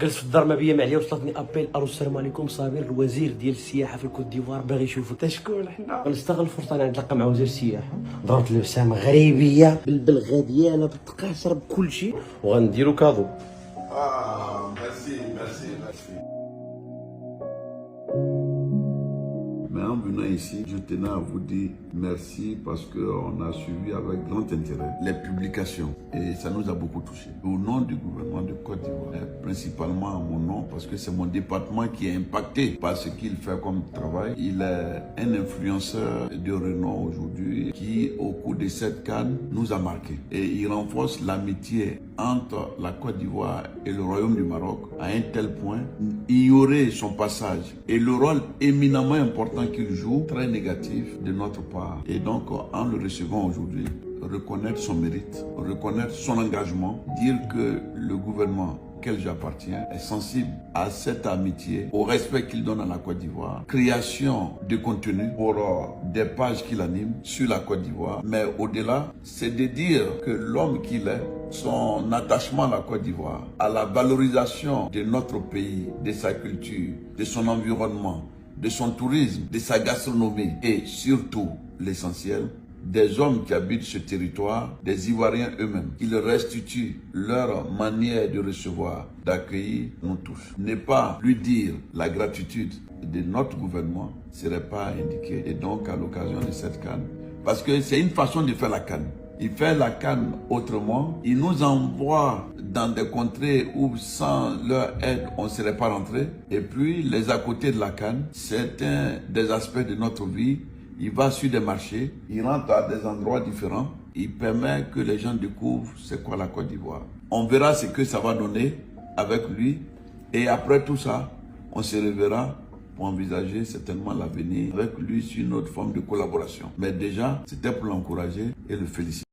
جلست في الدار ما بيا ما عليا وصلتني ابيل: الو السلام عليكم، صابر الوزير ديال السياحه في الكوت ديفوار باغي يشوفك. تا شكون حنا؟ نستغل الفرصه انا نتلاقى مع وزير السياحه، ضربت لبسه مغربيه بالبلغه ديالها بالتقاشر بكل شيء وغنديرو كادو. Merci, merci, merci. Mais en venant ici, je tenais à vous dire merci parce qu'on a suivi avec grand intérêt les publications et ça nous a beaucoup touché. Au nom du gouvernement de Côte d'Ivoire, principalement à mon nom parce que c'est mon département qui est impacté par ce qu'il fait comme travail. Il est un influenceur de renom aujourd'hui qui, au cours de cette canne, nous a marqué et il renforce l'amitié entre la Côte d'Ivoire et le Royaume du Maroc à un tel point, ignorer son passage et le rôle éminemment important qu'il joue, très négatif de notre part. Et donc, en le recevant aujourd'hui, reconnaître son mérite, reconnaître son engagement, dire que le gouvernement auquel j'appartiens est sensible à cette amitié, au respect qu'il donne à la Côte d'Ivoire, création de contenu pour des pages qu'il anime sur la Côte d'Ivoire. Mais au-delà, c'est de dire que l'homme qu'il est, son attachement à la Côte d'Ivoire, à la valorisation de notre pays, de sa culture, de son environnement, de son tourisme, de sa gastronomie et surtout l'essentiel, des hommes qui habitent ce territoire, des Ivoiriens eux-mêmes, qu'ils restituent leur manière de recevoir, d'accueillir, nous touche. Ne pas lui dire la gratitude de notre gouvernement ne serait pas indiqué. Et donc à l'occasion de cette canne, parce que c'est une façon de faire la canne. Il fait la canne autrement. Il nous envoie dans des contrées où sans leur aide, on ne serait pas rentré. Et puis, les à côté de la canne, c'est un des aspects de notre vie. Il va sur des marchés, il rentre à des endroits différents. Il permet que les gens découvrent c'est quoi la Côte d'Ivoire. On verra ce que ça va donner avec lui. Et après tout ça, on se reverra pour envisager certainement l'avenir avec lui sur une autre forme de collaboration. Mais déjà, c'était pour l'encourager et le féliciter.